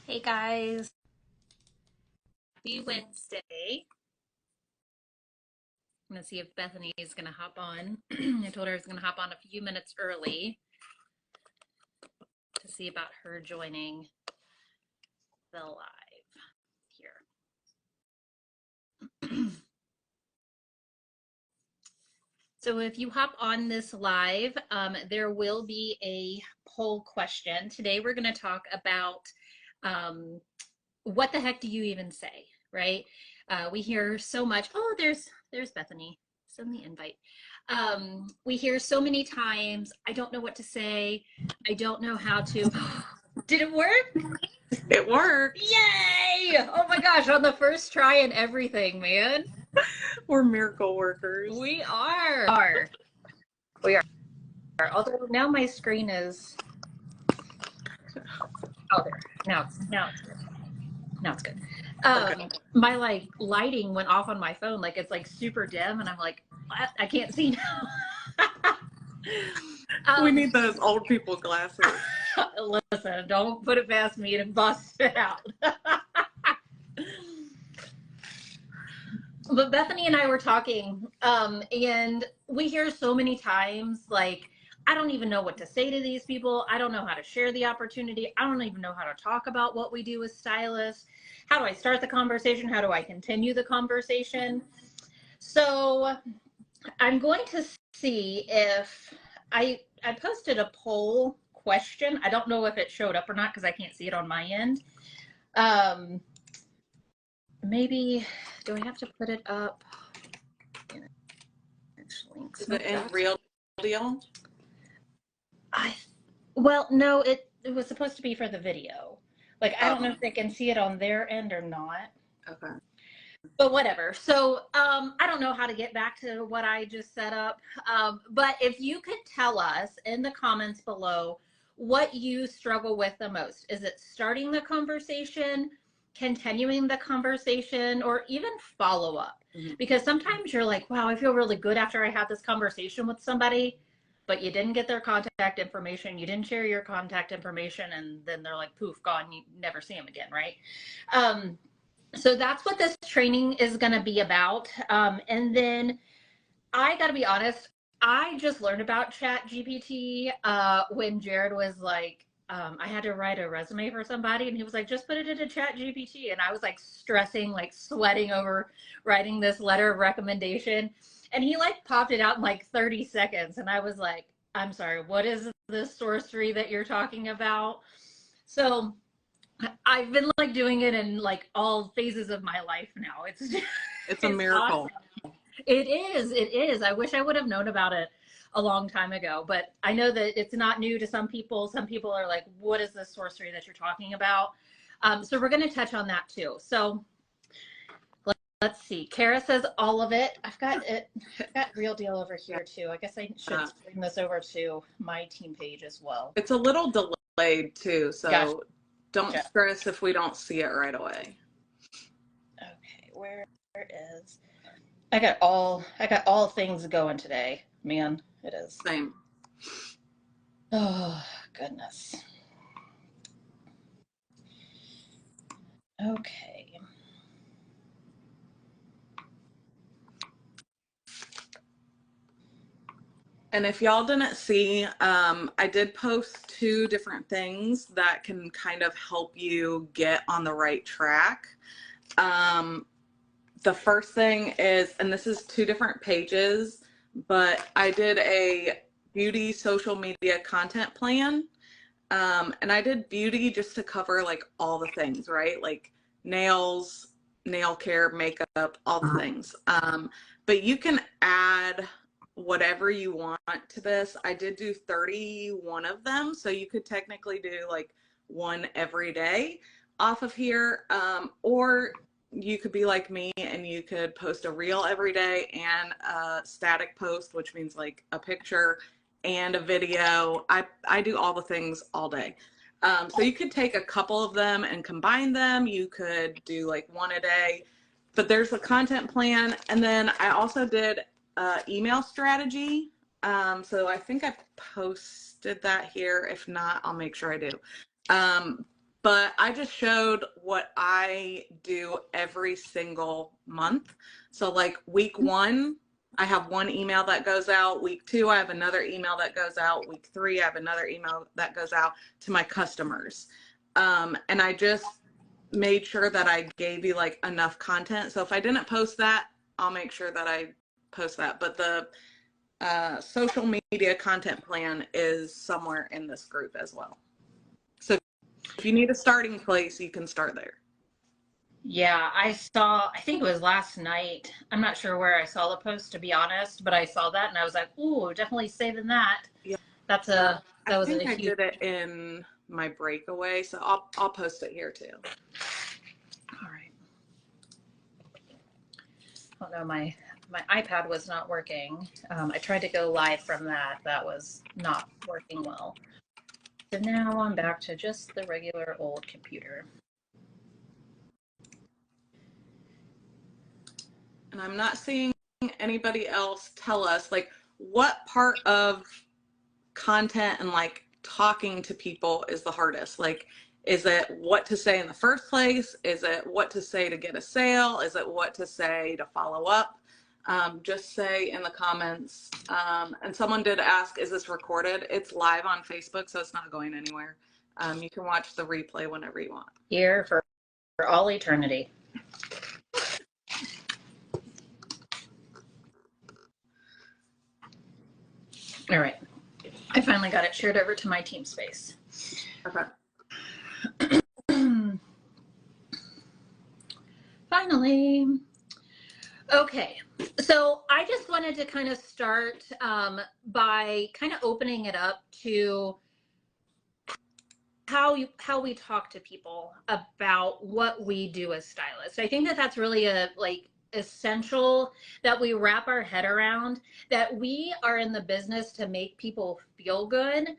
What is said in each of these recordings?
Hey guys, happy Wednesday. I'm gonna see if Bethany is gonna hop on. I told her I was gonna hop on a few minutes early to see about her joining the live here. So if you hop on this live, there will be a poll question. Today we're gonna talk about what the heck do you even say, right? We hear so much. Oh, there's Bethany. Send the invite. We hear so many times, I don't know what to say. I don't know how to. Did it work? It worked. Yay! Oh my gosh, on the first try and everything, man. We're miracle workers. We are. We are. Although now my screen is. Oh, there. Now it's good. Now it's good. Okay. My lighting went off on my phone, like it's like super dim, and I'm like, what? I can't see now. We need those old people glasses. Listen, don't put it past me to bust it out. But Bethany and I were talking, and we hear so many times, like, I don't even know what to say to these people. I don't know how to share the opportunity. I don't even know how to talk about what we do as stylists. How do I start the conversation? How do I continue the conversation? So I'm going to see if I posted a poll question. I don't know if it showed up or not because I can't see it on my end. Maybe, do I have to put it up? Is it in Real Deal? Well, no, it was supposed to be for the video. Like, I don't know if they can see it on their end or not. Okay. But whatever. So I don't know how to get back to what I just set up. But if you could tell us in the comments below what you struggle with the most. Is it starting the conversation, continuing the conversation, or even follow up? Mm-hmm. Because sometimes you're like, wow, I feel really good after I had this conversation with somebody, but you didn't get their contact information. You didn't share your contact information. And then they're like, poof, gone. You never see them again, right? So that's what this training is going to be about. And then I got to be honest, I just learned about Chat GPT when Jared was like, I had to write a resume for somebody, and he was like, just put it into Chat GPT. And I was like stressing, like sweating over writing this letter of recommendation. And he like popped it out in like 30 seconds. And I was like, I'm sorry, what is this sorcery that you're talking about? So I've been like doing it in like all phases of my life now. It's a miracle. Awesome. It is. I wish I would have known about it a long time ago, but I know that it's not new to some people. Some people are like, what is this sorcery that you're talking about? So we're going to touch on that too. So let's see. Kara says all of it. I've got Real Deal over here too. I guess I should bring this over to my team page as well. It's a little delayed too, so gotcha. Don't stress if we don't see it right away. Okay, where is? I got all things going today, man. It is. Same. Oh, goodness. Okay. And if y'all didn't see, I did post 2 different things that can kind of help you get on the right track. The first thing is, and this is 2 different pages, but I did a beauty social media content plan. And I did beauty just to cover like all the things, right? Like nails, nail care, makeup, all the things. But you can add whatever you want to this. I did do 31 of them. So you could technically do like one every day off of here. Or you could be like me and you could post a reel every day and a static post, which means like a picture and a video. I do all the things all day. So you could take a couple of them and combine them. You could do like one a day, but there's a content plan. And then I also did email strategy. So I think I posted that here. If not, I'll make sure I do. but I just showed what I do every single month. So like week 1, I have one email that goes out. Week 2, I have another email that goes out. Week 3, I have another email that goes out to my customers. And I just made sure that I gave you like enough content. So if I didn't post that, I'll make sure that I post that. But the social media content plan is somewhere in this group as well. So if you need a starting place, you can start there. Yeah, I think it was last night. I'm not sure where I saw the post, to be honest, but I saw that and I was like, ooh, definitely saving that. Yeah. That was a I huge. did it in my breakaway, so I'll post it here too. All right. Oh no, my iPad was not working. I tried to go live from that. That was not working well. So now I'm back to just the regular old computer. And I'm not seeing anybody else tell us like what part of content and like talking to people is the hardest. Like, is it what to say in the first place? Is it what to say to get a sale? Is it what to say to follow up? Just say in the comments. And someone did ask, is this recorded? It's live on Facebook, so it's not going anywhere. You can watch the replay whenever you want. Here for all eternity. All right. I finally got it shared over to my team space. Okay. Finally. Okay. So I just wanted to kind of start by kind of opening it up to how we talk to people about what we do as stylists. I think that that's really essential that we wrap our head around, that we are in the business to make people feel good,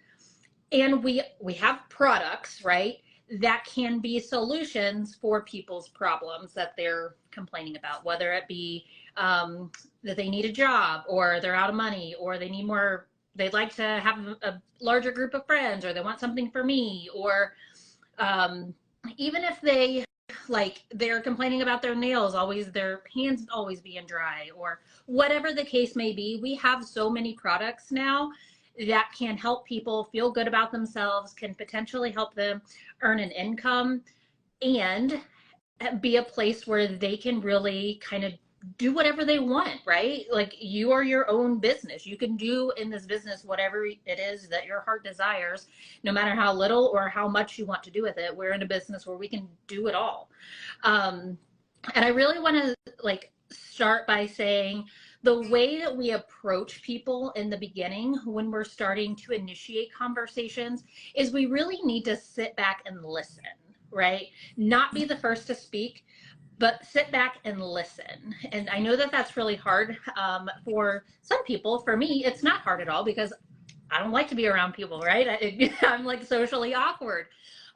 and we have products, right, that can be solutions for people's problems that they're complaining about, whether it be that they need a job, or they're out of money, or they need more, they'd like to have a larger group of friends, or they want something for me, or even if they're complaining about their nails, their hands always being dry, or whatever the case may be. We have so many products now that can help people feel good about themselves, can potentially help them earn an income, and be a place where they can really kind of do whatever they want, right? Like, you are your own business. You can do in this business whatever it is that your heart desires, no matter how little or how much you want to do with it. We're in a business where we can do it all. And I really want to start by saying the way that we approach people in the beginning when we're starting to initiate conversations is we really need to sit back and listen, right? Not be the first to speak, but sit back and listen. And I know that that's really hard for some people. For me, it's not hard at all, because I don't like to be around people, right? I'm like socially awkward.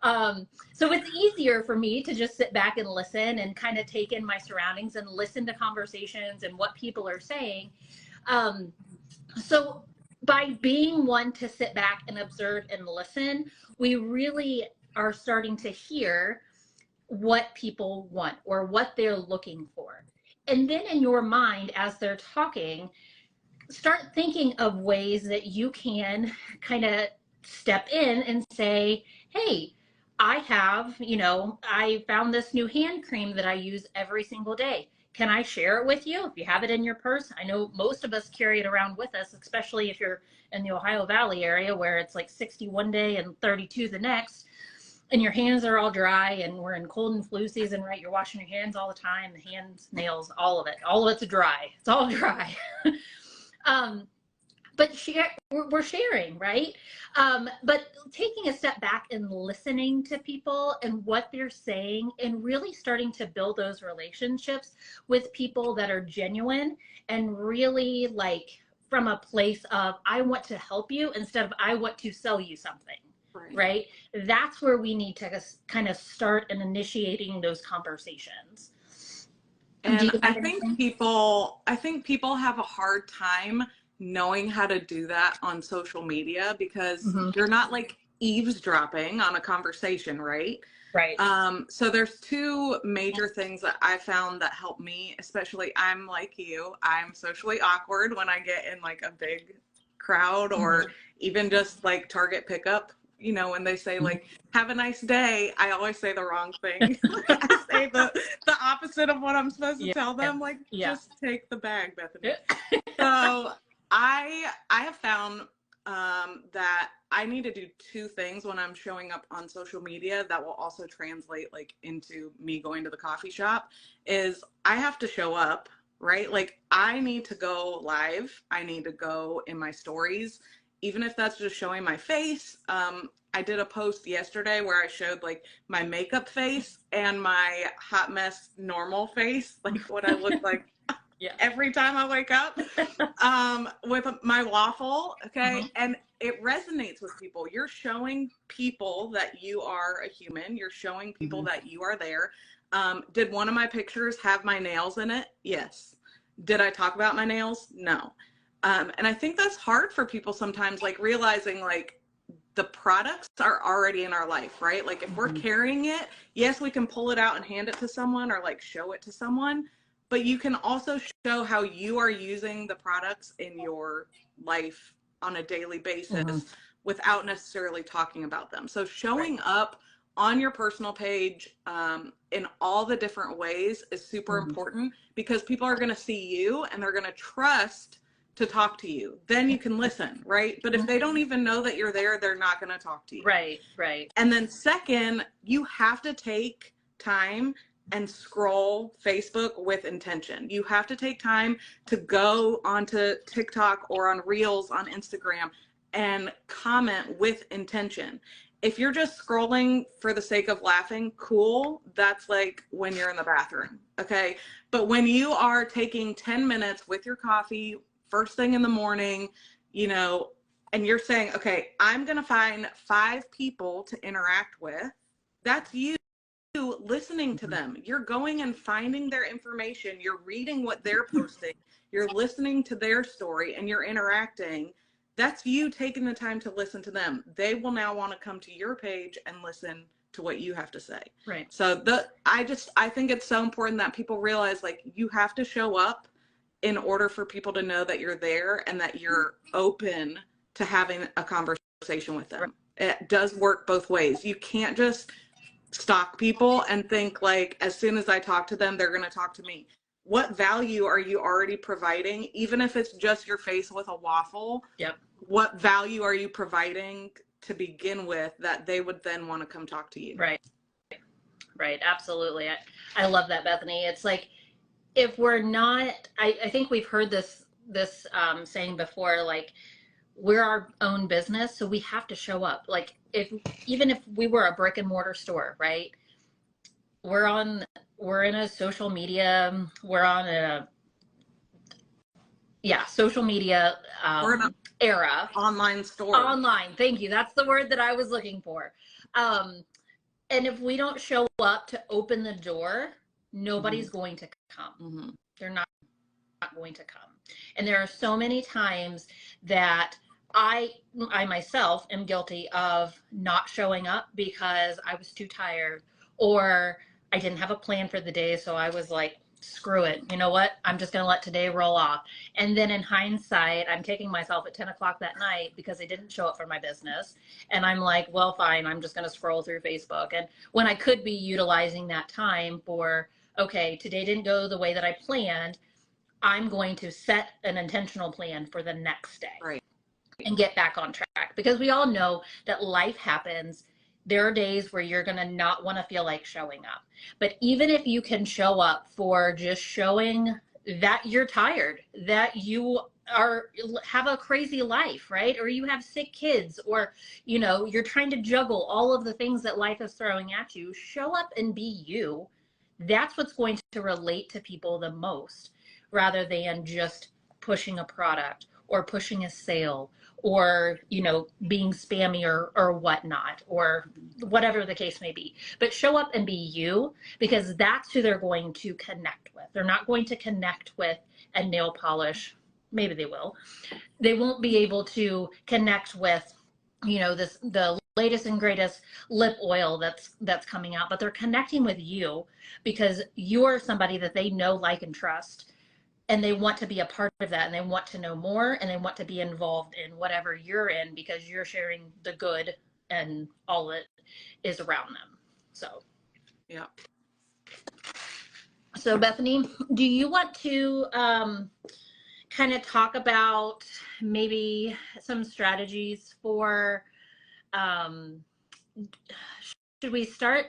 So it's easier for me to just sit back and listen and kind of take in my surroundings and listen to conversations and what people are saying. So by being one to sit back and observe and listen, we really are starting to hear what people want or what they're looking for. And then in your mind, as they're talking, start thinking of ways that you can kind of step in and say, hey, I found this new hand cream that I use every single day. Can I share it with you? If you have it in your purse, I know most of us carry it around with us, especially if you're in the Ohio Valley area where it's like 60 one day and 32 the next, and your hands are all dry, and we're in cold and flu season, right? You're washing your hands all the time, the hands, nails, all of it's dry. It's all dry. But we're sharing, right? But taking a step back and listening to people and what they're saying, and really starting to build those relationships with people that are genuine and really from a place of, I want to help you instead of I want to sell you something. Right? That's where we need to kind of start and initiating those conversations. And I think people have a hard time knowing how to do that on social media, because you're not eavesdropping on a conversation, right? Right. So there's two major things that I found that help me, especially I'm like you, I'm socially awkward when I get in like a big crowd or even just like Target pickup, you know, when they say like, have a nice day, I always say the wrong thing. I say the opposite of what I'm supposed to tell them, like, just take the bag, Bethany. So I have found that I need to do two things when I'm showing up on social media that will also translate like into me going to the coffee shop is I have to show up, right? Like I need to go live. I need to go in my stories, even if that's just showing my face. I did a post yesterday where I showed like my makeup face and my hot mess normal face, like what I look like every time I wake up, with my waffle. Okay. And it resonates with people. You're showing people that you are a human. You're showing people that you are there. Did one of my pictures have my nails in it? Yes. Did I talk about my nails? No. And I think that's hard for people sometimes, like realizing like the products are already in our life, right? Like if we're carrying it, yes, we can pull it out and hand it to someone or like show it to someone, but you can also show how you are using the products in your life on a daily basis without necessarily talking about them. So showing up on your personal page in all the different ways is super important because people are going to see you and they're going to trust to talk to you. Then you can listen, right? But if they don't even know that you're there, they're not going to talk to you. Right, right. And then second, you have to take time and scroll Facebook with intention. You have to take time to go onto TikTok or on Reels on Instagram and comment with intention. If you're just scrolling for the sake of laughing, cool. That's like when you're in the bathroom, okay? But when you are taking 10 minutes with your coffee, first thing in the morning, you know, and you're saying, okay, I'm going to find 5 people to interact with. That's you listening to them. You're going and finding their information. You're reading what they're posting. You're listening to their story and you're interacting. That's you taking the time to listen to them. They will now want to come to your page and listen to what you have to say. Right. So I think it's so important that people realize like you have to show up in order for people to know that you're there and that you're open to having a conversation with them. It does work both ways. You can't just stalk people and think like, as soon as I talk to them, they're going to talk to me. What value are you already providing? Even if it's just your face with a waffle, what value are you providing to begin with that they would then want to come talk to you? Right. Right. Absolutely. I love that, Bethany. It's like, if we're not, I think we've heard this saying before, like we're our own business. So we have to show up. Like even if we were a brick and mortar store, right? We're in a social media, we're on a, social media era. Online store. Online. Thank you. That's the word that I was looking for. And if we don't show up to open the door, nobody's going to come. They're not going to come. And there are so many times that I myself am guilty of not showing up because I was too tired or I didn't have a plan for the day. So I was like, screw it. You know what? I'm just going to let today roll off. And then in hindsight, I'm kicking myself at 10 o'clock that night because I didn't show up for my business. And I'm like, well, fine. I'm just going to scroll through Facebook. And when I could be utilizing that time for, okay, today didn't go the way that I planned, I'm going to set an intentional plan for the next day. Right. And get back on track, because we all know that life happens. There are days where you're going to not want to feel like showing up. But even if you can show up for just showing that you're tired, that you have a crazy life, right? Or you have sick kids, or, you know, you're trying to juggle all of the things that life is throwing at you, show up and be you. That's what's going to relate to people the most, rather than just pushing a product or pushing a sale or, you know, being spammy or whatnot, or whatever the case may be. But show up and be you, because that's who they're going to connect with. They're not going to connect with a nail polish. Maybe they will. They won't be able to connect with, you know, the latest and greatest lip oil that's coming out, but they're connecting with you because you're somebody that they know, like, and trust, and they want to be a part of that, and they want to know more, and they want to be involved in whatever you're in because you're sharing the good and all that is around them. So yeah. So Bethany, do you want to kind of talk about maybe some strategies for, um, should we start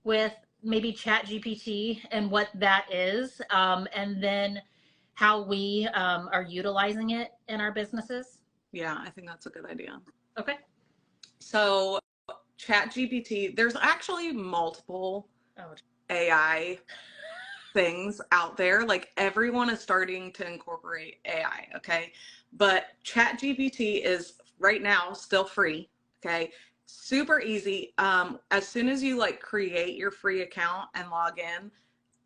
with maybe Chat GPT and what that is, and then how we are utilizing it in our businesses? Yeah, I think that's a good idea. Okay. So Chat GPT, there's actually multiple AI things out there. Like, everyone is starting to incorporate AI, okay? But Chat GPT is right now still free, okay? Super easy. As soon as you like create your free account and log in,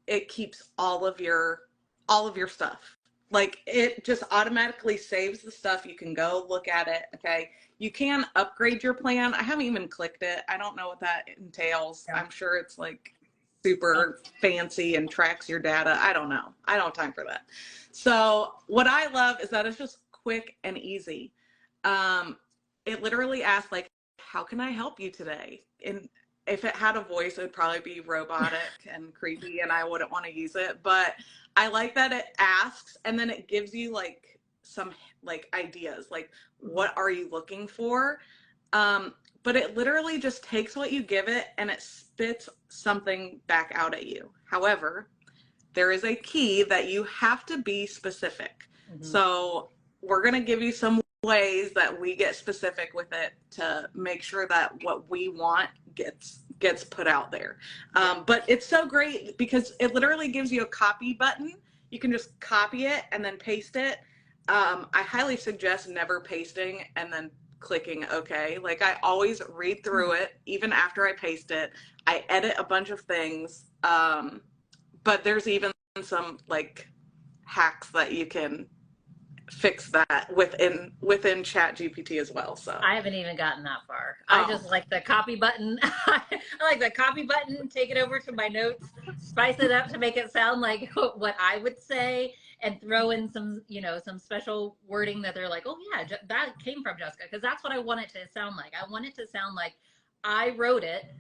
it keeps all of your stuff. Like, it just automatically saves the stuff. You can go look at it, okay? You can upgrade your plan. I haven't even clicked it. I don't know what that entails. Yeah. I'm sure it's like super fancy and tracks your data. I don't know. I don't have time for that. So what I love is that it's just quick and easy. It literally asks, like, how can I help you today? And if it had a voice, it would probably be robotic and creepy, and I wouldn't want to use it. But I like that it asks, and then it gives you like some like ideas, like, what are you looking for? But it literally just takes what you give it and it spits something back out at you. However, there is a key that you have to be specific. Mm-hmm. So we're going to give you some ways that we get specific with it to make sure that what we want gets put out there. But it's so great because it literally gives you a copy button. You can just copy it and then paste it. I highly suggest never pasting and then clicking OK. Like, I always read through it, even after I paste it. I edit a bunch of things. But there's even some like hacks that you can fix that within Chat GPT as well. So I haven't even gotten that far. I just like the copy button. I like the copy button, take it over to my notes, spice it up to make it sound like what I would say, and throw in some, some special wording that they're like, oh yeah, that came from Jessica, because that's what I want it to sound like. I want it to sound like I wrote it,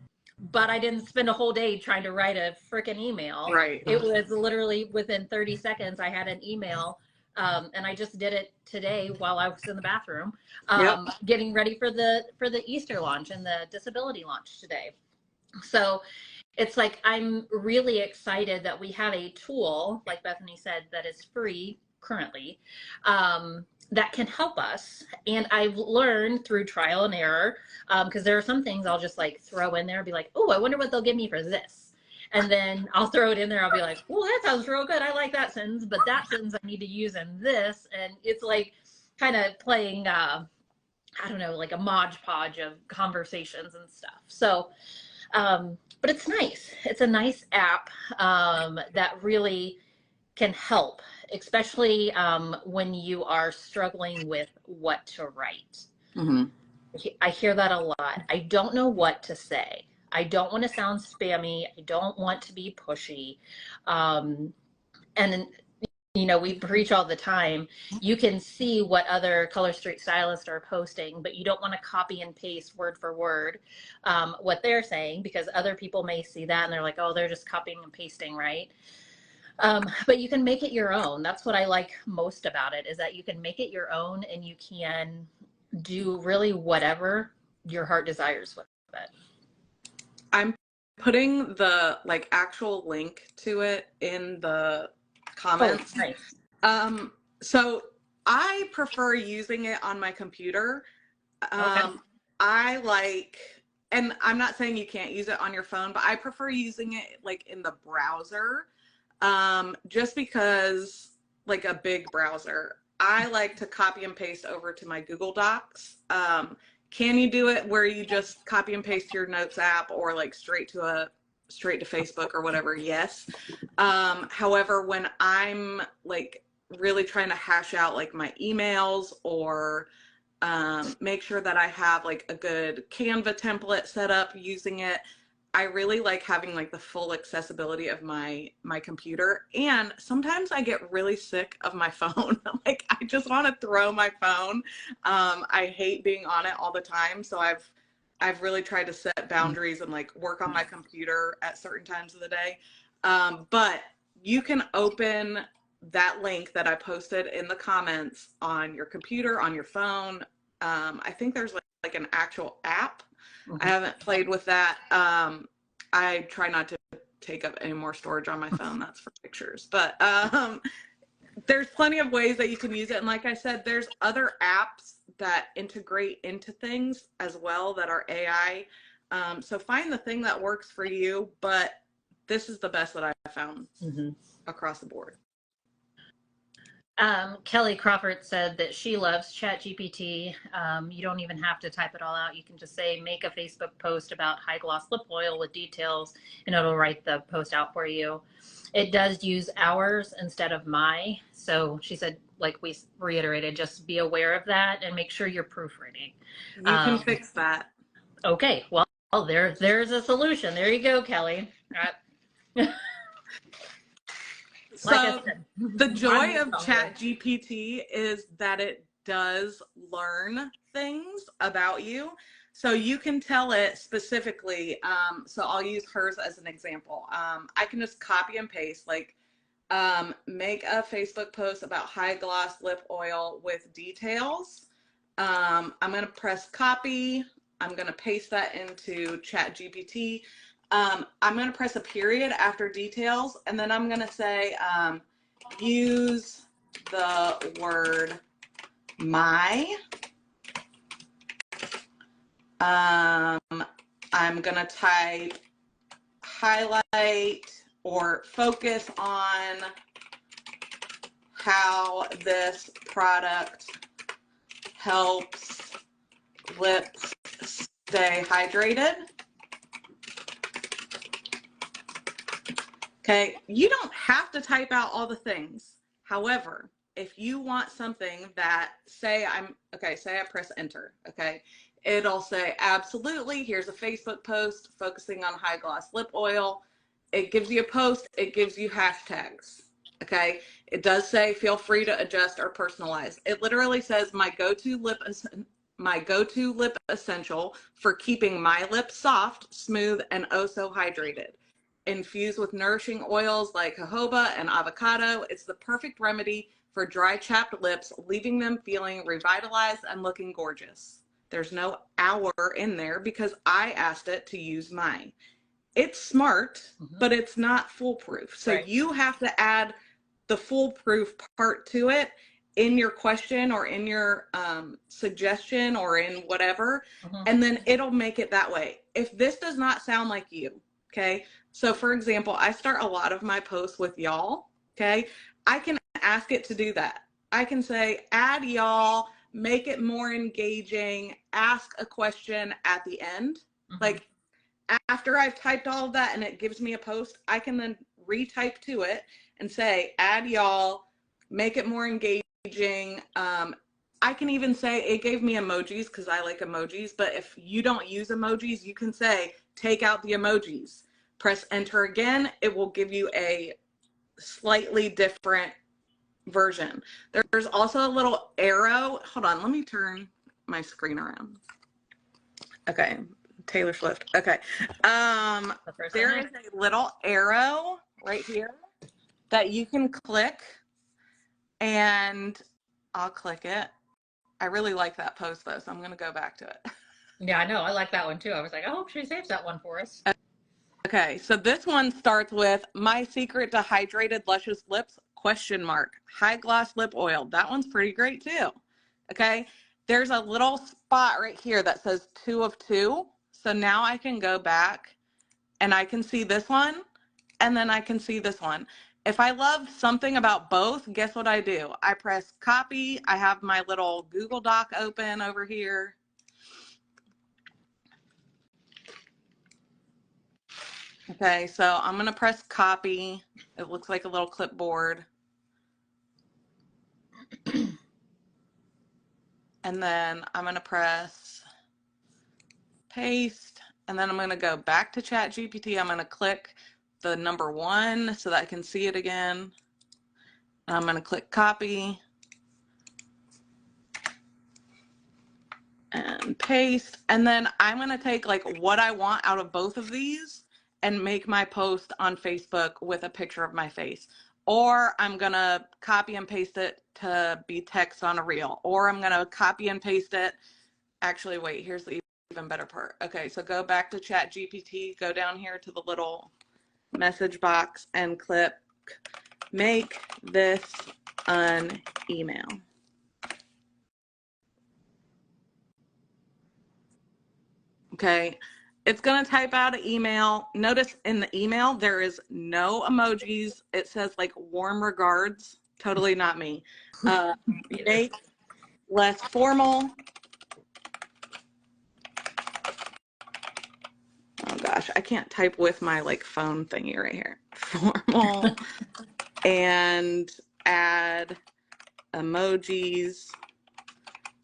but I didn't spend a whole day trying to write a freaking email. Right. It was literally within 30 seconds I had an email. And I just did it today while I was in the bathroom, getting ready for the Easter launch and the disability launch today. So it's like, I'm really excited that we have a tool, like Bethany said, that is free currently, that can help us. And I've learned through trial and error, because there are some things I'll just like throw in there and be like, oh, I wonder what they'll give me for this. And then I'll throw it in there. I'll be like, well, that sounds real good. I like that sentence, but that sentence I need to use in this. And it's like kind of playing, I don't know, like a Mod Podge of conversations and stuff. So, but it's nice. It's a nice app that really can help, especially when you are struggling with what to write. Mm-hmm. I hear that a lot. I don't know what to say. I don't want to sound spammy. I don't want to be pushy. And, we preach all the time. You can see what other Color Street stylists are posting, but you don't want to copy and paste word for word what they're saying, because other people may see that and they're like, oh, they're just copying and pasting, right? But you can make it your own. That's what I like most about it, is that you can make it your own and you can do really whatever your heart desires with it. I'm putting the like actual link to it in the comments. Oh, nice. So I prefer using it on my computer. Okay. I like, and I'm not saying you can't use it on your phone, but I prefer using it like in the browser, just because, like a big browser, I like to copy and paste over to my Google Docs. Can you do it where you just copy and paste your notes app, or like straight to Facebook or whatever? Yes. However, when I'm like really trying to hash out like my emails or make sure that I have like a good Canva template set up using it. I really like having like the full accessibility of my computer. And sometimes I get really sick of my phone. Like I just want to throw my phone. I hate being on it all the time. So I've really tried to set boundaries and like work on my computer at certain times of the day. But you can open that link that I posted in the comments on your computer, on your phone. I think there's like an actual app. I haven't played with that. I try not to take up any more storage on my phone. That's for pictures. But there's plenty of ways that you can use it. And like I said, there's other apps that integrate into things as well that are AI. So find the thing that works for you. But this is the best that I've found across the board. Kelly Crawford said that she loves ChatGPT. You don't even have to type it all out. You can just say, make a Facebook post about high gloss lip oil with details, and it'll write the post out for you. It does use ours instead of my. So she said, like we reiterated, just be aware of that and make sure you're proofreading. You can fix that. Okay. Well, there's a solution. There you go, Kelly. So the joy of ChatGPT is that it does learn things about you. So you can tell it specifically. So I'll use hers as an example. I can just copy and paste, like make a Facebook post about high gloss lip oil with details. I'm going to press copy. I'm going to paste that into ChatGPT. I'm going to press a period after details, and then I'm going to say, use the word my. I'm going to type highlight or focus on how this product helps lips stay hydrated. Okay, you don't have to type out all the things. However, if you want something that, say I press enter, okay, it'll say, absolutely, here's a Facebook post focusing on high gloss lip oil. It gives you a post, it gives you hashtags, okay? It does say, feel free to adjust or personalize. It literally says, my go-to lip essential for keeping my lips soft, smooth, and oh so hydrated. Infused with nourishing oils like jojoba and avocado, it's the perfect remedy for dry, chapped lips, leaving them feeling revitalized and looking gorgeous. There's no hour in there because I asked it to use mine. It's smart, but it's not foolproof. So you have to add the foolproof part to it in your question or in your suggestion or in whatever, and then it'll make it that way. If this does not sound like you, okay? So for example, I start a lot of my posts with y'all, okay? I can ask it to do that. I can say, add y'all, make it more engaging, ask a question at the end. Like after I've typed all of that and it gives me a post, I can then retype to it and say, add y'all, make it more engaging. I can even say, it gave me emojis because I like emojis, but if you don't use emojis, you can say, take out the emojis. Press enter again, it will give you a slightly different version. There's also a little arrow. Hold on, let me turn my screen around. Okay, Taylor Swift. Okay. There is a little arrow right here that you can click, and I'll click it. I really like that post though, so I'm going to go back to it. Yeah, I know. I like that one too. I was like, I hope she saves that one for us. Okay, so this one starts with my secret to hydrated luscious lips, ? High gloss lip oil. That one's pretty great too. Okay, there's a little spot right here that says 2 of 2. So now I can go back and I can see this one, and then I can see this one. If I love something about both, guess what I do? I press copy. I have my little Google Doc open over here. Okay, so I'm going to press copy. It looks like a little clipboard. And and then I'm going to press paste, and then I'm going to go back to ChatGPT. I'm going to click the number 1 so that I can see it again. And I'm going to click copy and paste. And then I'm going to take like what I want out of both of these and make my post on Facebook with a picture of my face. Or I'm going to copy and paste it to be text on a reel. Or I'm going to copy and paste it. Actually, wait, here's the even better part. Okay, so go back to ChatGPT, go down here to the little message box and click make this an email. Okay, it's going to type out an email. Notice in the email, there is no emojis. It says like warm regards. Totally not me. Make less formal. Oh gosh, I can't type with my like phone thingy right here. Formal and add emojis.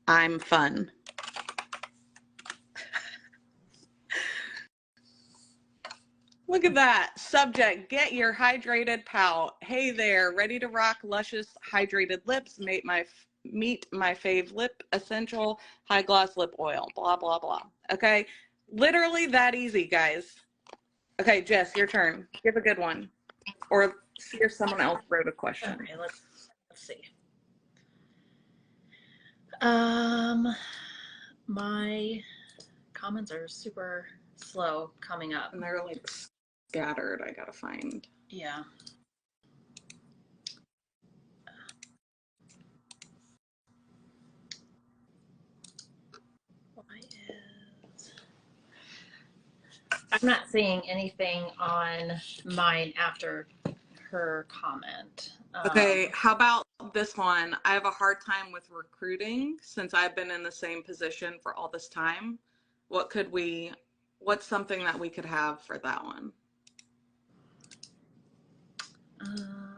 I'm fun. Look at that. Subject, get your hydrated pout. Hey there, ready to rock luscious hydrated lips. Meet my fave lip essential high gloss lip oil. Blah, blah, blah. Okay. Literally that easy, guys. Okay, Jess, your turn. Give a good one. Or see if someone else wrote a question. Okay, let's see. My comments are super slow coming up. And they're like scattered. I gotta find. Yeah. Why is I'm not seeing anything on mine after her comment. Okay, how about this one? I have a hard time with recruiting since I've been in the same position for all this time. What's something that we could have for that one?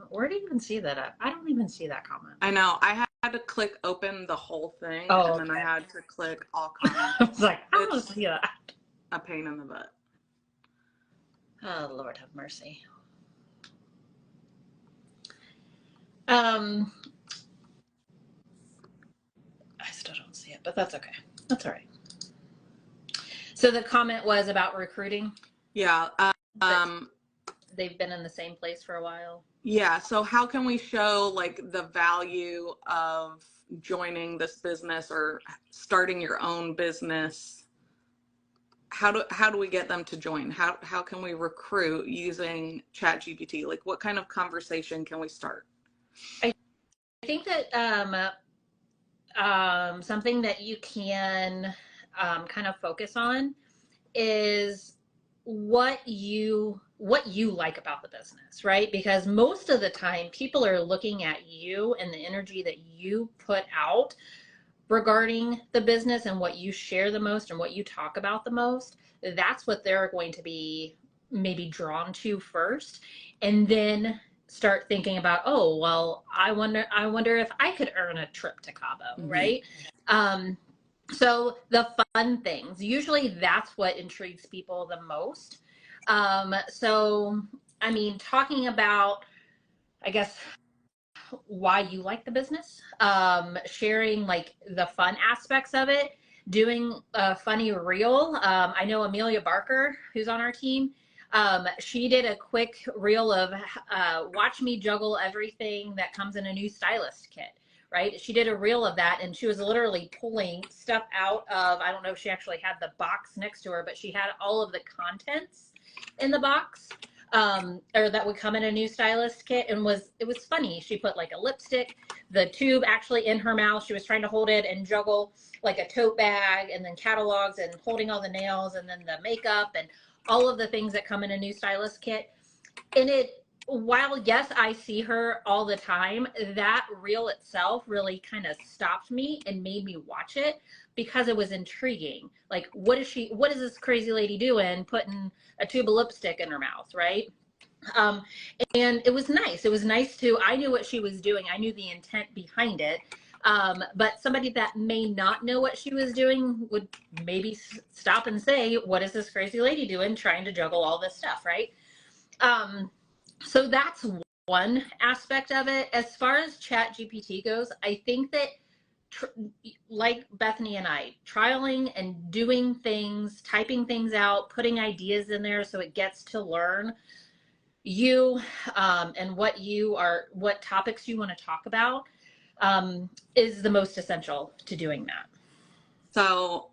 Where do you even see that? I don't even see that comment. I know. I had to click open the whole thing, and then I had to click all comments. I was like, I don't see that. A pain in the butt. Oh, Lord have mercy. I still don't see it, but that's okay. That's all right. So the comment was about recruiting? Yeah. They've been in the same place for a while. Yeah. So how can we show like the value of joining this business or starting your own business? How do we get them to join? How can we recruit using ChatGPT? Like what kind of conversation can we start? I think that something that you can kind of focus on is what you like about the business, right? Because most of the time people are looking at you and the energy that you put out regarding the business and what you share the most and what you talk about the most. That's what they're going to be maybe drawn to first, and then start thinking about, oh, well, I wonder if I could earn a trip to Cabo, mm-hmm. right? So the fun things, usually that's what intrigues people the most. So, I mean, talking about, I guess, why you like the business, sharing like the fun aspects of it, doing a funny reel. I know Amelia Barker, who's on our team, she did a quick reel of watch me juggle everything that comes in a new stylist kit, right? She did a reel of that, and she was literally pulling stuff out of, I don't know if she actually had the box next to her, but she had all of the contents in the box. Or that would come in a new stylist kit, and it was funny. She put like a lipstick, the tube actually in her mouth. She was trying to hold it and juggle like a tote bag, and then catalogs, and holding all the nails, and then the makeup, and all of the things that come in a new stylist kit. And while yes, I see her all the time, that reel itself really kind of stopped me and made me watch it because it was intriguing. Like, what is this crazy lady doing putting a tube of lipstick in her mouth, right? And it was nice. It was nice I knew what she was doing. I knew the intent behind it. But somebody that may not know what she was doing would maybe stop and say, what is this crazy lady doing trying to juggle all this stuff, right? So that's one aspect of it. As far as Chat GPT goes, I think that like Bethany and I, trialing and doing things, typing things out, putting ideas in there so it gets to learn you and what topics you want to talk about is the most essential to doing that. So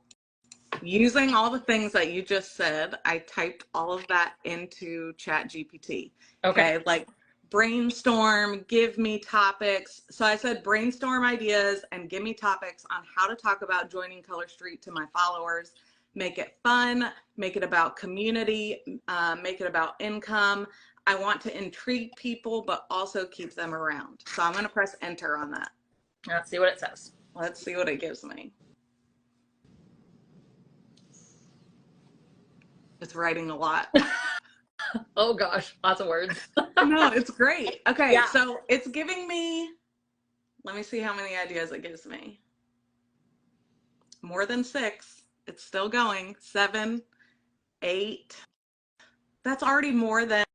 using all the things that you just said, I typed all of that into Chat GPT. Okay. Like brainstorm, give me topics. So I said brainstorm ideas and give me topics on how to talk about joining Color Street to my followers. Make it fun, make it about community, make it about income. I want to intrigue people, but also keep them around. So I'm going to press enter on that. Let's see what it says. Let's see what it gives me. It's writing a lot. Oh gosh, lots of words. No, it's great. Okay, yeah. So it's giving me, let me see how many ideas it gives me. More than 6. It's still going. 7, 8. That's already more than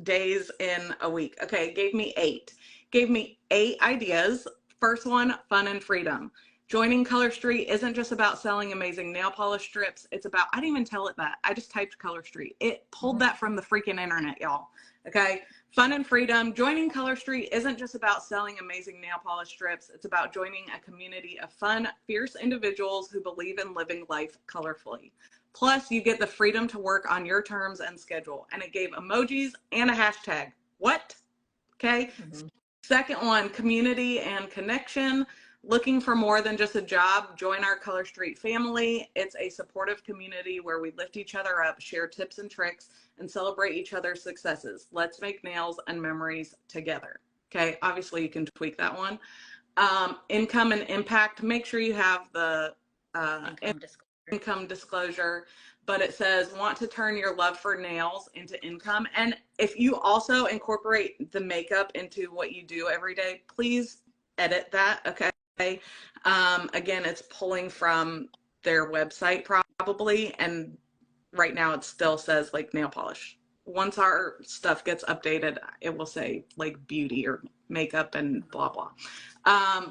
days in a week. Okay, it gave me 8. Gave me 8 ideas. First one, fun and freedom. Joining Color Street isn't just about selling amazing nail polish strips. It's about, I didn't even tell it that. I just typed Color Street. It pulled that from the freaking internet, y'all. Okay. Fun and freedom. Joining Color Street isn't just about selling amazing nail polish strips. It's about joining a community of fun, fierce individuals who believe in living life colorfully. Plus, you get the freedom to work on your terms and schedule. And it gave emojis and a hashtag. What? Okay. Second one, community and connection. Looking for more than just a job? Join our Color Street family. It's a supportive community where we lift each other up, share tips and tricks, and celebrate each other's successes. Let's make nails and memories together. Okay, obviously you can tweak that one. Income and impact. Make sure you have the income disclosure, but it says want to turn your love for nails into income. And if you also incorporate the makeup into what you do every day, please edit that. Okay. Again, it's pulling from their website probably, and right now it still says like nail polish. Once our stuff gets updated, it will say like beauty or makeup and blah blah.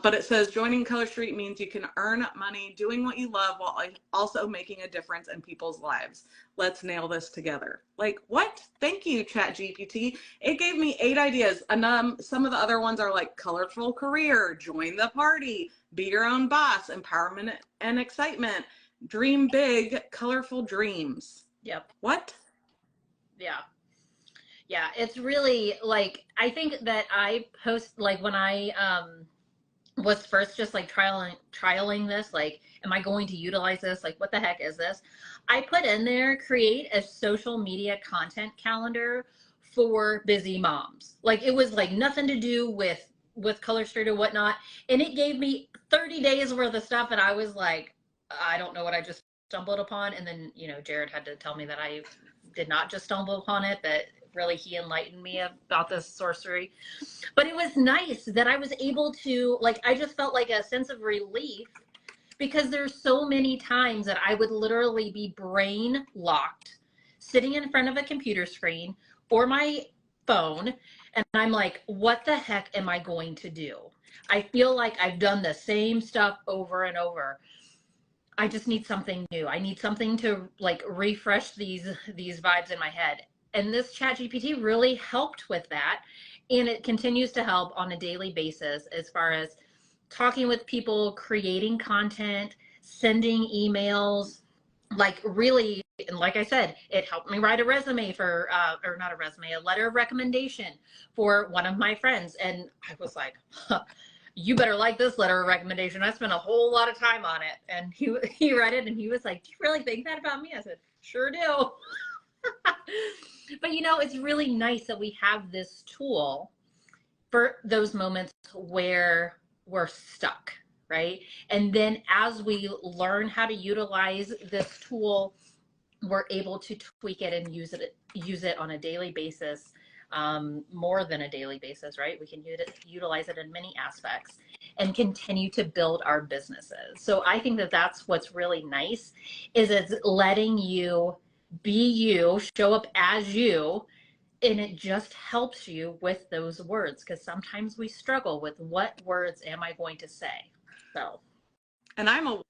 But it says joining Color Street means you can earn money doing what you love while also making a difference in people's lives. Let's nail this together. Like, what? Thank you, Chat GPT. It gave me 8 ideas. And some of the other ones are like colorful career, join the party, be your own boss, empowerment and excitement, dream big, colorful dreams. Yep. What? Yeah. Yeah, it's really like, I think that I post, like when I was first just like trialing this, like, am I going to utilize this? Like, what the heck is this? I put in there, create a social media content calendar for busy moms. Like, it was like nothing to do with Color Street or whatnot. And it gave me 30 days worth of stuff. And I was like, I don't know what I just stumbled upon. And then, you know, Jared had to tell me that I did not just stumble upon it, that really he enlightened me about this sorcery. But it was nice that I was able to, like, I just felt like a sense of relief, because there's so many times that I would literally be brain locked, sitting in front of a computer screen or my phone, and I'm like, what the heck am I going to do? I feel like I've done the same stuff over and over. I just need something new. I need something to like refresh these vibes in my head. And this Chat GPT really helped with that. And it continues to help on a daily basis as far as talking with people, creating content, sending emails, like really, and like I said, it helped me write a resume for, or not a resume, a letter of recommendation for one of my friends. And I was like, huh, you better like this letter of recommendation. I spent a whole lot of time on it. And he read it and he was like, do you really think that about me? I said, sure do. But you know, it's really nice that we have this tool for those moments where we're stuck, right? And then as we learn how to utilize this tool, we're able to tweak it and use it on a daily basis more than a daily basis, right? We can utilize it in many aspects and continue to build our businesses. So I think that that's what's really nice, is it's letting you be you, show up as you, and it just helps you with those words, because sometimes we struggle with what words am I going to say. So, and I'm a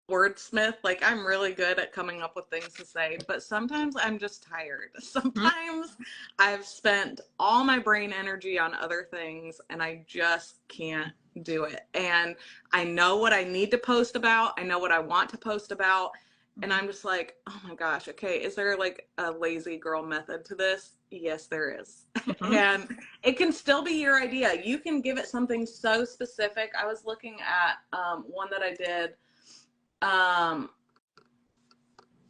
wordsmith. Like, I'm really good at coming up with things to say, but sometimes I'm just tired. Sometimes I've spent all my brain energy on other things and I just can't do it. And I know what I need to post about. I know what I want to post about. And I'm just like, oh my gosh, okay, is there like a lazy girl method to this? Yes, there is. And it can still be your idea. You can give it something so specific. I was looking at one that I did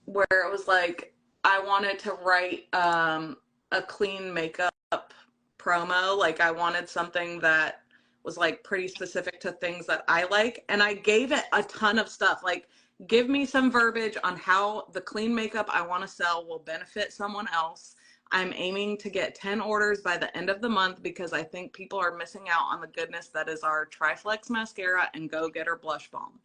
where it was like, I wanted to write a clean makeup promo. Like, I wanted something that was like pretty specific to things that I like. And I gave it a ton of stuff. Like, give me some verbiage on how the clean makeup I want to sell will benefit someone else. I'm aiming to get 10 orders by the end of the month because I think people are missing out on the goodness that is our Triflex mascara and Go Getter blush balm.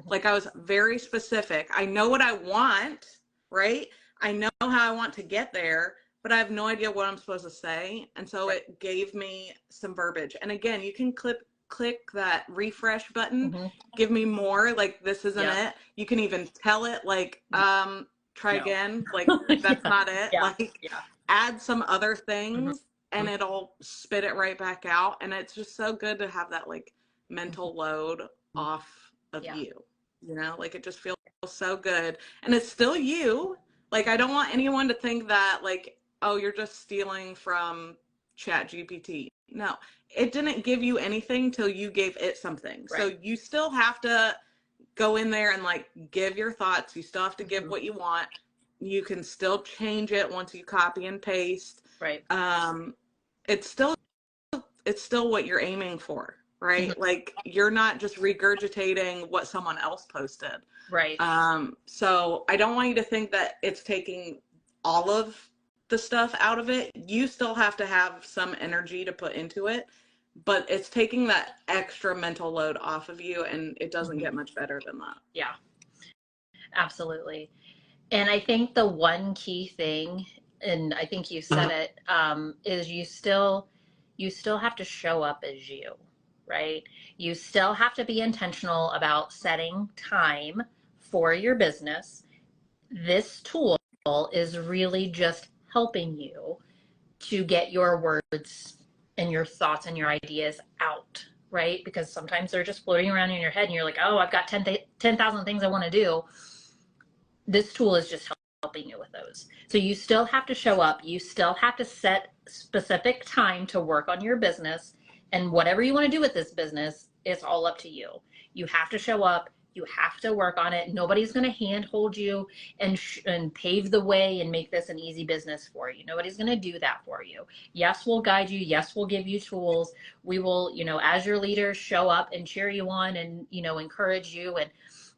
Like, I was very specific. I know what I want, right? I know how I want to get there, but I have no idea what I'm supposed to say. And so it gave me some verbiage. And again, you can click that refresh button, give me more, like, this isn't it. You can even tell it, like, try again, like, that's not it. Like, add some other things and it'll spit it right back out. And it's just so good to have that, like, mental load off of you, you know, like, it just feels so good. And it's still you. Like, I don't want anyone to think that, like, oh, you're just stealing from Chat GPT. No, it didn't give you anything till you gave it something. So you still have to go in there and, like, give your thoughts. You still have to give what you want. You can still change it once you copy and paste. It's still what you're aiming for, right? Like, you're not just regurgitating what someone else posted. So I don't want you to think that it's taking all of the stuff out of it. You still have to have some energy to put into it, but it's taking that extra mental load off of you, and it doesn't get much better than that. Yeah, absolutely. And I think the one key thing, and I think you said it, is you still have to show up as you, right? You still have to be intentional about setting time for your business. This tool is really just helping you to get your words and your thoughts and your ideas out, right? Because sometimes they're just floating around in your head and you're like, oh, I've got 10,000 things I want to do. This tool is just helping you with those. So you still have to show up. You still have to set specific time to work on your business, and whatever you want to do with this business, it's all up to you. You have to show up. You have to work on it. Nobody's going to handhold you and pave the way and make this an easy business for you. Nobody's going to do that for you. Yes, we'll guide you. Yes, we'll give you tools. We will, as your leaders, show up and cheer you on and, encourage you and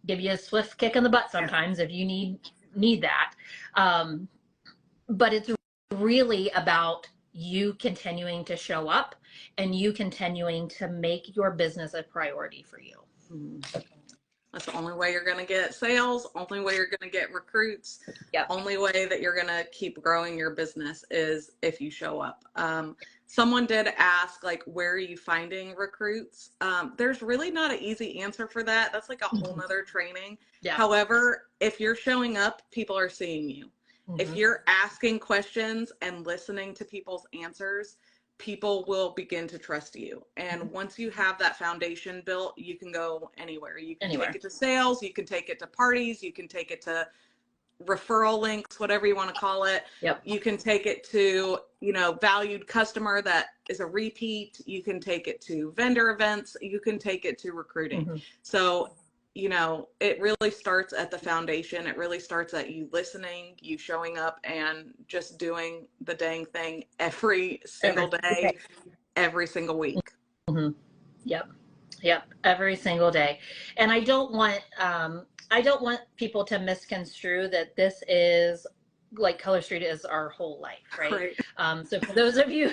give you a swift kick in the butt sometimes if you need that. But it's really about you continuing to show up and you continuing to make your business a priority for you. That's the only way you're going to get sales, only way you're going to get recruits. Only way that you're going to keep growing your business is if you show up. Someone did ask, like, where are you finding recruits? There's really not an easy answer for that. That's like a whole nother training. However, if you're showing up, people are seeing you. If you're asking questions and listening to people's answers, people will begin to trust you. And once you have that foundation built, you can go anywhere. You can take it to sales, you can take it to parties, you can take it to referral links, whatever you want to call it. You can take it to, valued customer that is a repeat. You can take it to vendor events. You can take it to recruiting. So, it really starts at the foundation. It really starts at you listening, you showing up, and just doing the dang thing every single day, every single week. Yep. Every single day. And I don't want people to misconstrue that this is like Color Street is our whole life, right? Right. So for those of you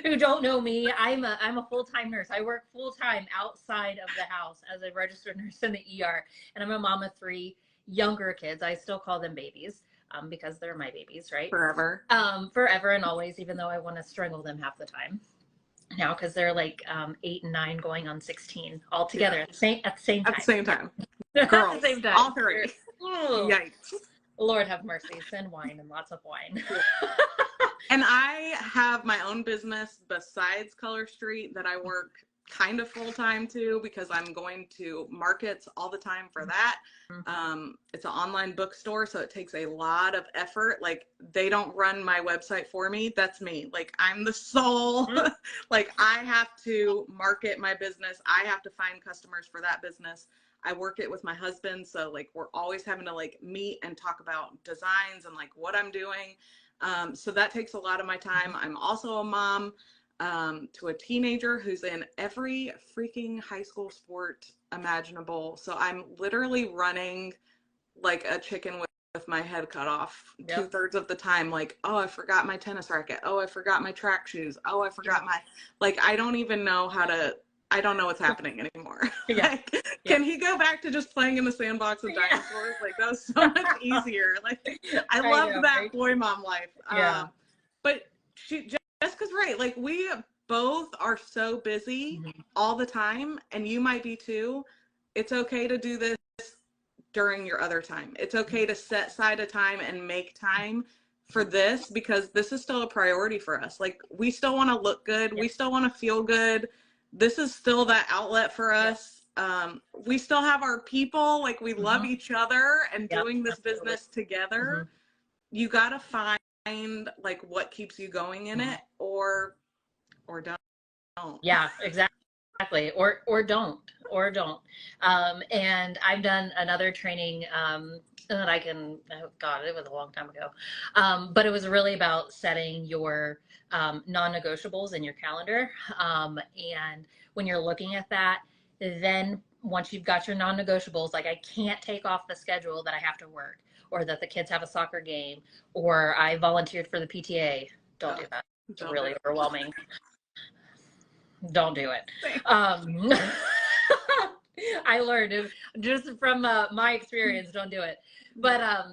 who don't know me, I'm a full-time nurse. I work full-time outside of the house as a registered nurse in the ER, and I'm a mom of 3 younger kids. I still call them babies, because they're my babies, right? Forever. Forever and always, even though I want to strangle them half the time now, because they're like 8 and 9 going on 16 all together at the same time. At the same time. Girls, at the same time. All 3. Yikes. Lord have mercy. Send wine and lots of wine. And I have my own business besides Color Street that I work kind of full time too, because I'm going to markets all the time for that. It's an online bookstore, so it takes a lot of effort. Like, they don't run my website for me. That's me. Like, I'm the sole. Like, I have to market my business. I have to find customers for that business. I work it with my husband, so like we're always having to like meet and talk about designs and like what I'm doing. So that takes a lot of my time. I'm also a mom to a teenager who's in every freaking high school sport imaginable. So I'm literally running like a chicken with my head cut off 2/3 of the time. Like, oh, I forgot my tennis racket. Oh, I forgot my track shoes. Oh, I forgot my, like, I don't even know how to, I don't know what's happening anymore. Like, can he go back to just playing in the sandbox with dinosaurs? Like, that was so much easier. Like, I love that right? Boy mom life. But Jessica's right. Like, we both are so busy all the time, and you might be too. It's okay to do this during your other time. It's okay to set aside a time and make time for this, because this is still a priority for us. Like, we still want to look good. We still want to feel good. This is still that outlet for us. We still have our people. Like, we love each other, and doing this business together, you got to find like what keeps you going in it, or don't. Yeah, exactly. Or don't. And I've done another training that I can, oh God, it was a long time ago. But it was really about setting your non-negotiables in your calendar. And when you're looking at that, then once you've got your non-negotiables, like, I can't take off the schedule that I have to work, or that the kids have a soccer game, or I volunteered for the PTA. Don't do that. It's really overwhelming. Don't do it. I learned just from my experience, don't do it. But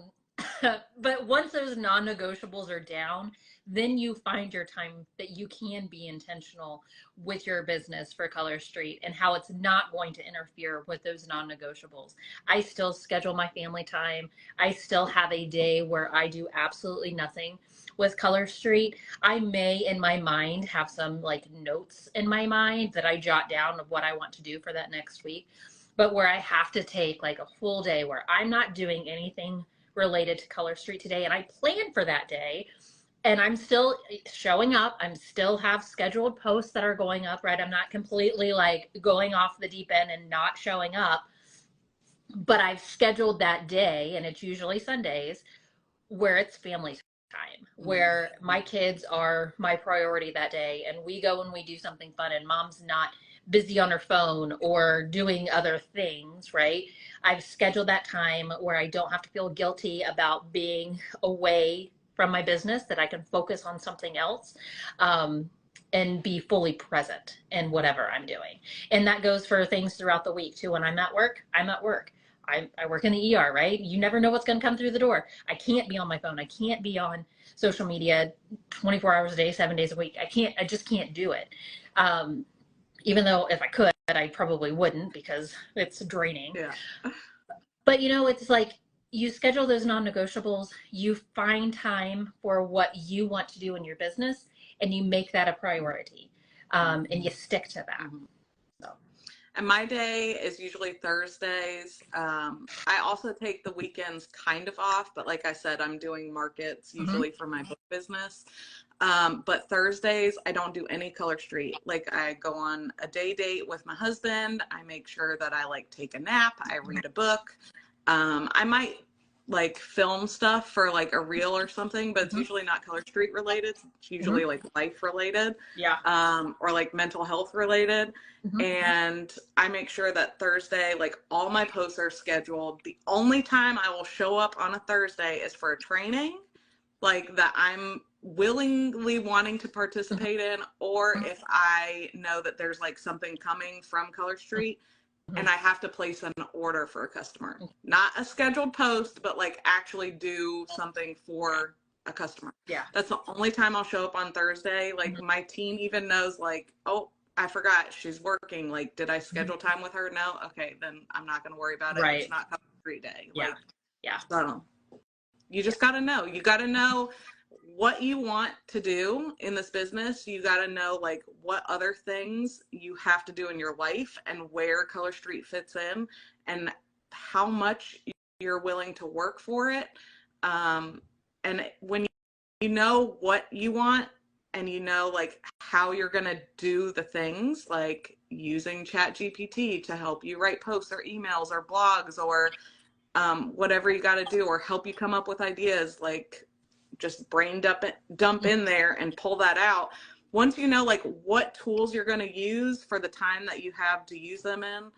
but once those non-negotiables are down, then you find your time that you can be intentional with your business for Color Street, and how it's not going to interfere with those non-negotiables. I still schedule my family time. I still have a day where I do absolutely nothing with Color Street. I may in my mind have some like notes in my mind that I jot down of what I want to do for that next week, but where I have to take like a full day where I'm not doing anything related to Color Street today, and I plan for that day, and I'm still showing up. I'm still have scheduled posts that are going up, right? I'm not completely like going off the deep end and not showing up, but I've scheduled that day, and it's usually Sundays, where it's family time, where my kids are my priority that day, and we go and we do something fun, and mom's not busy on her phone or doing other things, right? I've scheduled that time where I don't have to feel guilty about being away from my business, that I can focus on something else, and be fully present in whatever I'm doing. And that goes for things throughout the week too. When I'm at work, I'm at work. I work in the ER, right? You never know what's going to come through the door. I can't be on my phone. I can't be on social media 24 hours a day, 7 days a week. I just can't do it. Even though if I could, I probably wouldn't, because it's draining. Yeah. But you know, it's like, you schedule those non-negotiables, you find time for what you want to do in your business, and you make that a priority, and you stick to that. So. And my day is usually Thursdays. I also take the weekends kind of off, but like I said, I'm doing markets usually for my book business. But Thursdays, I don't do any Color Street. Like, I go on a day date with my husband. I make sure that I like take a nap. I read a book. I might like film stuff for like a reel or something, but it's usually not Color Street related. It's usually like life related, or like mental health related. And I make sure that Thursday, like, all my posts are scheduled. The only time I will show up on a Thursday is for a training, like that I'm willingly wanting to participate in, or if I know that there's like something coming from Color Street and I have to place an order for a customer. Not a scheduled post, but like actually do something for a customer. Yeah. That's the only time I'll show up on Thursday. Like my team even knows like, oh, I forgot she's working. Like, did I schedule time with her? No. Okay. Then I'm not going to worry about it. Right. It's not Color Street day. Yeah. Like, yeah. So you just got to know. You got to know what you want to do in this business. You got to know like what other things you have to do in your life and where Color Street fits in and how much you're willing to work for it. And when you know what you want and you know like how you're going to do the things, like using ChatGPT to help you write posts or emails or blogs or whatever you got to do, or help you come up with ideas, like just brain dump in there and pull that out. Once you know like what tools you're going to use for the time that you have to use them in,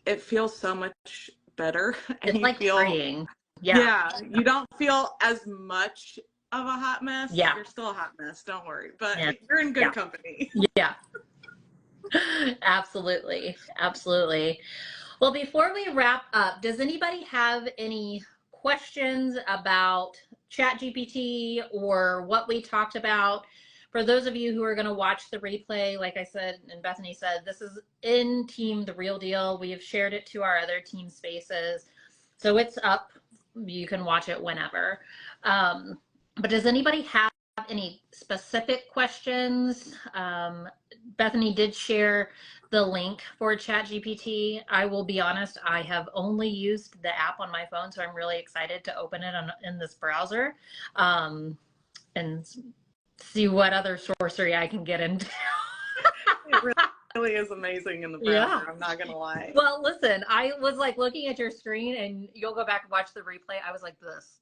it feels so much better. And it's like freeing. Yeah, you don't feel as much of a hot mess. Yeah, you're still a hot mess, don't worry, but you're in good company. Yeah. Absolutely. Well, before we wrap up, does anybody have any questions about ChatGPT or what we talked about? For those of you who are going to watch the replay, like I said, and Bethany said, this is in Team The Real Deal. We have shared it to our other team spaces. So it's up. You can watch it whenever. But does anybody have any specific questions? Bethany did share the link for ChatGPT. I will be honest, I have only used the app on my phone, so I'm really excited to open it in this browser and see what other sorcery I can get into. It really is amazing in the browser, I'm not gonna lie. Well, listen, I was like looking at your screen, and you'll go back and watch the replay. I was like this.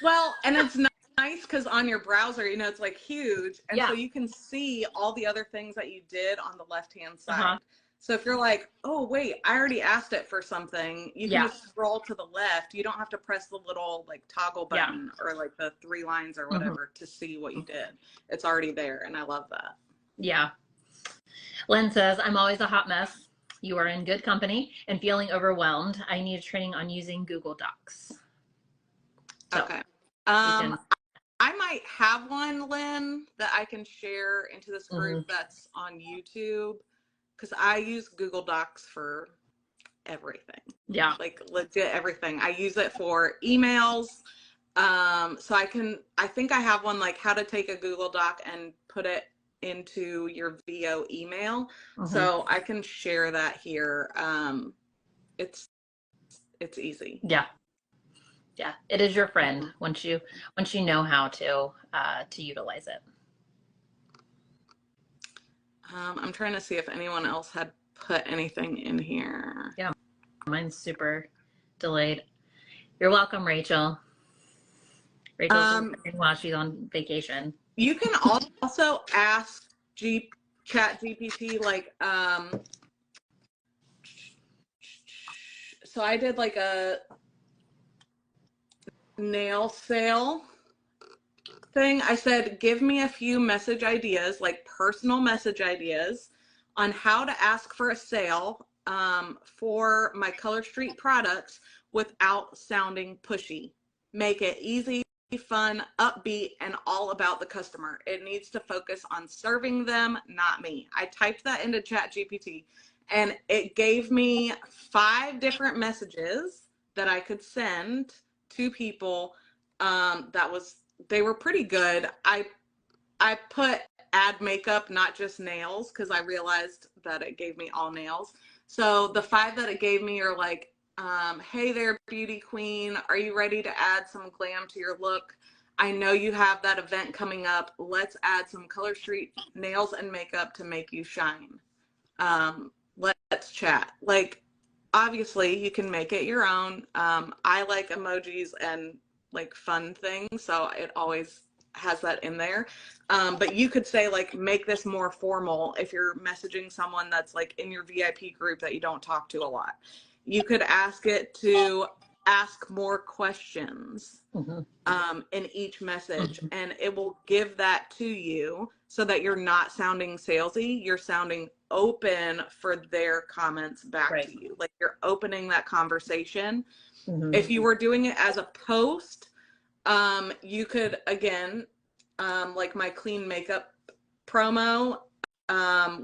Well, and it's nice because on your browser, you know, it's like huge, and so you can see all the other things that you did on the left hand side. So if you're like, oh wait, I already asked it for something, you can just scroll to the left. You don't have to press the little like toggle button or like the 3 lines or whatever to see what you did. It's already there, and I love that. Yeah. Lynn says, I'm always a hot mess. You are in good company and feeling overwhelmed. I need training on using Google Docs. So, okay. I might have one, Lynn, that I can share into this group that's on YouTube, because I use Google Docs for everything. Yeah. Like legit everything. I use it for emails. So I think I have one like how to take a Google Doc and put it into your VO email. So I can share that here. It's easy. Yeah. Yeah, it is your friend once you know how to utilize it. I'm trying to see if anyone else had put anything in here. Yeah, mine's super delayed. You're welcome, Rachel. Rachel's while she's on vacation. You can also ask ChatGPT like so I did like a nail sale thing. I said, give me a few message ideas, like personal message ideas on how to ask for a sale for my Color Street products without sounding pushy. Make it easy, fun, upbeat, and all about the customer. It needs to focus on serving them, not me. I typed that into ChatGPT and it gave me 5 different messages that I could send to people. They were pretty good. I put add makeup, not just nails, because I realized that it gave me all nails. So the 5 that it gave me are like, hey there, beauty queen. Are you ready to add some glam to your look? I know you have that event coming up. Let's add some Color Street nails and makeup to make you shine. Let's chat. Like, obviously you can make it your own. I like emojis and like fun things, so it always has that in there. But you could say like, make this more formal if you're messaging someone that's like in your VIP group that you don't talk to a lot. You could ask it to ask more questions in each message, and it will give that to you so that you're not sounding salesy. You're sounding open for their comments back to you. Like you're opening that conversation. If you were doing it as a post, you could, again, like my clean makeup promo,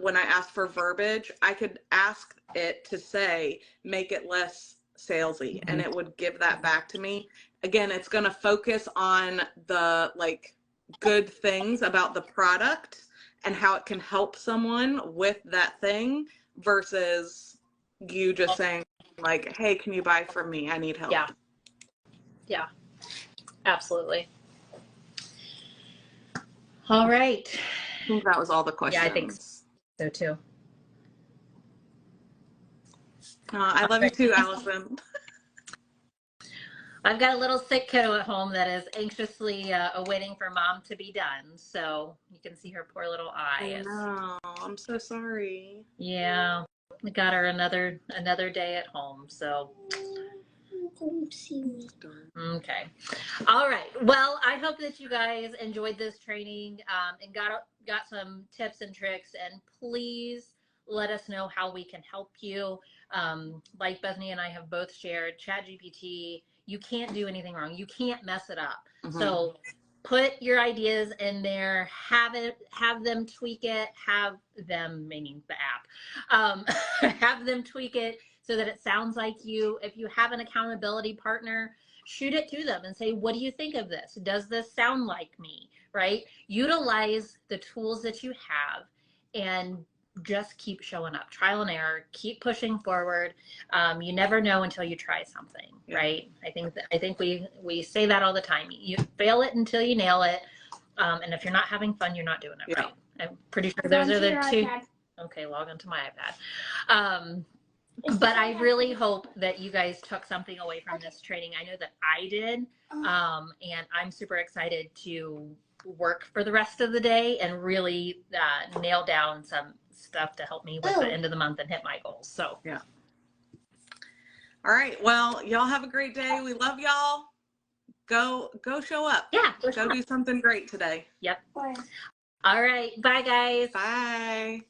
when I asked for verbiage, I could ask it to say, make it less salesy, and it would give that back to me. Again, it's going to focus on the like good things about the product and how it can help someone with that thing versus you just saying like, hey, can you buy from me? I need help. Yeah, absolutely. All right. I think that was all the questions. Yeah, I think so too. I love you too, Allison. I've got a little sick kiddo at home that is anxiously awaiting for mom to be done. So you can see her poor little eyes. I know. I'm so sorry. Yeah, we got her another day at home. So. Don't see me. Okay. All right. Well, I hope that you guys enjoyed this training and got some tips and tricks. And please let us know how we can help you. Like Bethany and I have both shared, ChatGPT, you can't do anything wrong. You can't mess it up. So put your ideas in there, have them tweak it, have them, meaning the app, have them tweak it so that it sounds like you. If you have an accountability partner, shoot it to them and say, what do you think of this? Does this sound like me, right? Utilize the tools that you have and just keep showing up, trial and error, keep pushing forward. You never know until you try something, right? I think we say that all the time. You fail it until you nail it. And if you're not having fun, you're not doing it right. I'm pretty sure those are the two. Okay, log onto my iPad. But I really hope that you guys took something away from this training. I know that I did. And I'm super excited to work for the rest of the day and really nail down some stuff to help me with the end of the month and hit my goals. So yeah. All right. Well, y'all have a great day. We love y'all. Go show up. Yeah. Go do something great today. Yep. All right. Bye, guys. Bye.